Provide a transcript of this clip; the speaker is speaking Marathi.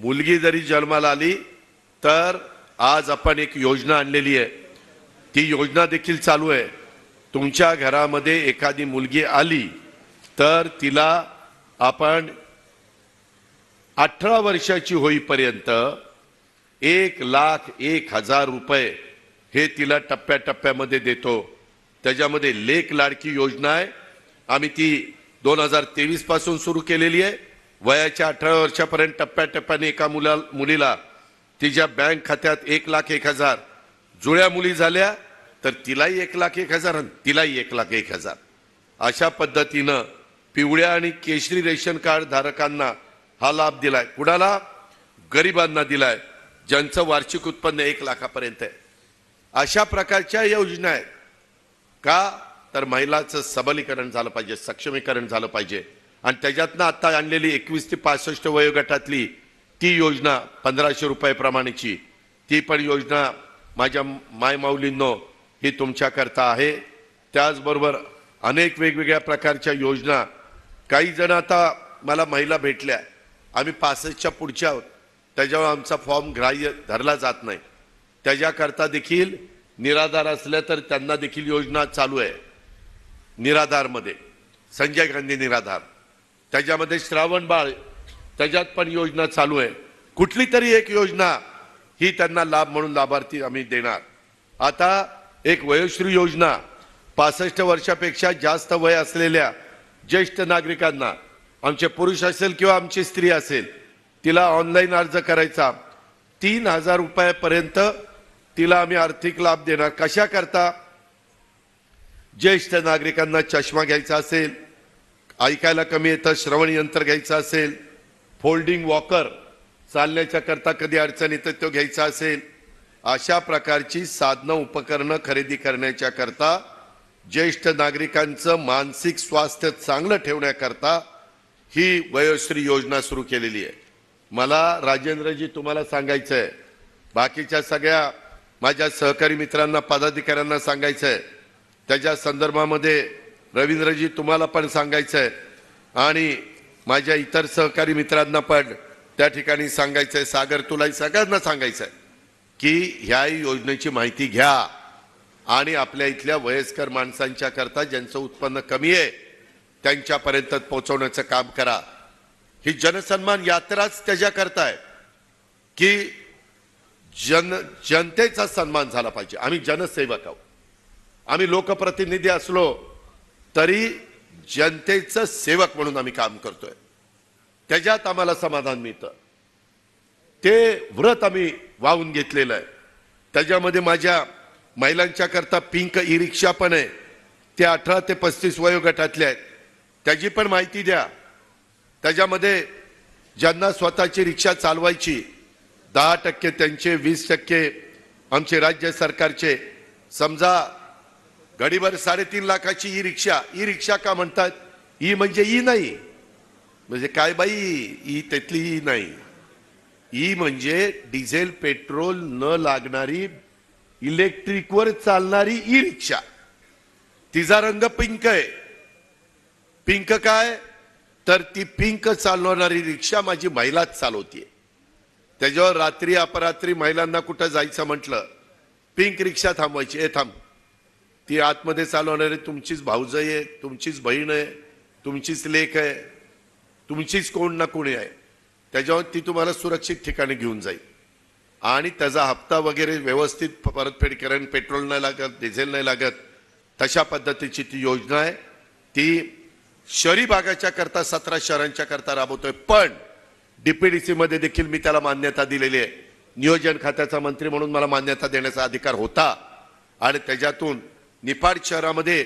मुलगी जरी जन्माला आली तर आज आपण एक योजना आणलेली आहे, ती योजना देखील चालू आहे। तुमच्या घरामध्ये एखादी मुलगी आली तर तिला आपण 18 वर्षाची होईपर्यंत 1,01,000 रुपये हे तिला टप्प्याटप्प्यामध्ये देतो। त्याच्यामध्ये लेक लाडकी योजना आहे, आम्ही ती 2023 पासून सुरू केलेली आहे। वयाच्या 18 वर्षापर्यंत टप्प्याटप्प्याने एका मुलीला तिच्या बँक खात्यात 1,01,000, जुळ्या मुली झाल्या तर तिलाही 1,01,000 आणि तिलाही 1,01,000 अशा पद्धतीनं पिवळ्या आणि केशरी रेशन कार्ड धारकांना हा लाभ दिलाय। कुणाला? गरिबांना दिलाय, ज्यांचं वार्षिक उत्पन्न 1 लाखापर्यंत आहे। अशा प्रकारच्या योजना आहेत का? तर महिलांचं सबलीकरण झालं पाहिजे, सक्षमीकरण झालं पाहिजे। आणि त्याच्यातनं आता आणलेली 21 ते 65 वयोगटातली ती योजना 1,500 रुपये प्रमाणेची ती पण योजना माझ्या मायमाऊलींनो ही तुमच्याकरता आहे। त्याचबरोबर अनेक वेगवेगळ्या प्रकारच्या योजना, काही जण आता मला महिला भेटल्या, आम्ही 65च्या पुढच्या आहोत, त्याच्यावर आमचा फॉर्म ग्राह्य धरला जात नाही, त्याच्याकरता देखील निराधार असल्या तर त्यांना देखील योजना चालू आहे। निराधारमध्ये संजय गांधी निराधार, त्याच्यामध्ये श्रावण बाळ, त्याच्यात पण योजना चालू आहे। कुठली तरी एक योजना ही त्यांना लाभ म्हणून लाभार्थी आम्ही देणार। आता एक वयोश्री योजना, 65 वर्षापेक्षा जास्त वय असलेल्या ज्येष्ठ नागरिकांना, आमचे पुरुष असेल किंवा आमची स्त्री असेल, तिला ऑनलाईन अर्ज करायचा, 3,000 रुपयापर्यंत तिला आम्ही आर्थिक लाभ देणार। कशा करता? ज्येष्ठ नागरिकांना चष्मा घ्यायचा असेल, ऐकायला कमी येतं श्रवण यंत्र घ्यायचं असेल, फोल्डिंग वॉकर चालण्याच्या करता कधी अडचण येतं तो घ्यायचा असेल, अशा प्रकारची साधनं उपकरणं खरेदी करण्याच्या करता ज्येष्ठ नागरिकांचं मानसिक स्वास्थ्य चांगलं ठेवण्याकरता ही वयोश्री योजना सुरू केलेली आहे। मला राजेंद्रजी तुम्हाला सांगायचं आहे, बाकीच्या सगळ्या माझ्या सहकारी मित्रांना पदाधिकाऱ्यांना सांगायचं आहे, त्याच्या संदर्भामध्ये रवींद्रजी तुम्हाला पण सांगायचं आहे आणि माझ्या इतर सहकारी मित्रांना पण त्या ठिकाणी सांगायचं आहे, सागर तुलाही सगळ्यांना सांगायचं आहे की ह्या योजनेची माहिती घ्या आणि आपल्या इथल्या वयस्कर माणसांच्या करता ज्यांचं उत्पन्न कमी आहे त्यांच्यापर्यंत पोहोचवण्याचं काम करा। ही जनसन्मान यात्राच त्याच्याकरता आहे की जनतेचा सन्मान झाला पाहिजे। आम्ही जनसेवक आहोत, आम्ही लोकप्रतिनिधी असलो तरी जनतेचं सेवक म्हणून आम्ही काम करतोय, त्याच्यात आम्हाला समाधान मिळतं। ते व्रत आम्ही वाहून घेतलेलं आहे। त्याच्यामध्ये माझ्या महिलांच्या करता पिंक ई रिक्षा पण आहे, ते 18 ते 35 वयोगटातले आहेत, त्याची पण माहिती द्या। त्याच्यामध्ये ज्यांना स्वतःची रिक्षा चालवायची 10% त्यांचे, 20% आमचे राज्य सरकारचे। समजा गाडीवर 3.5 लाखाची ई रिक्षा का म्हणतात? ई म्हणजे ई नाही, म्हणजे काय बाई ई त्यातली ई नाही, ई म्हणजे डिझेल पेट्रोल न लागणारी इलेक्ट्रिकवर चालणारी ई रिक्षा। तिचा रंग पिंक आहे। पिंक काय? तर ती पिंक चालवणारी रिक्षा माझी महिलाच चालवतीये। त्याच्यावर रात्री अपरात्री महिलांना कुठं जायचं म्हटलं, पिंक रिक्षा थांबवायची, ए थांब, ती आतमध्ये चालवणारी तुमचीच भाऊजाई आहे, तुमचीच बहीण आहे, तुमचीच लेक आहे, तुमचीच कोण ना कोणी आहे, त्याच्यावर ती तुम्हाला सुरक्षित ठिकाणी घेऊन जाईल आणि त्याचा हप्ता वगैरे व्यवस्थित परतफेड करेन, पेट्रोल नाही लागत, डिझेल नाही लागत, तशा पद्धतीची ती योजना आहे। ती शहरी भागाच्या करता 17 शहरांच्या करता राबवतोय, पण डीपीडीसी मध्ये देखील मी त्याला मान्यता दिलेली आहे। नियोजन खात्याचा मंत्री म्हणून मला मान्यता देण्याचा अधिकार होता आणि त्याच्यातून निफाड शहरामध्ये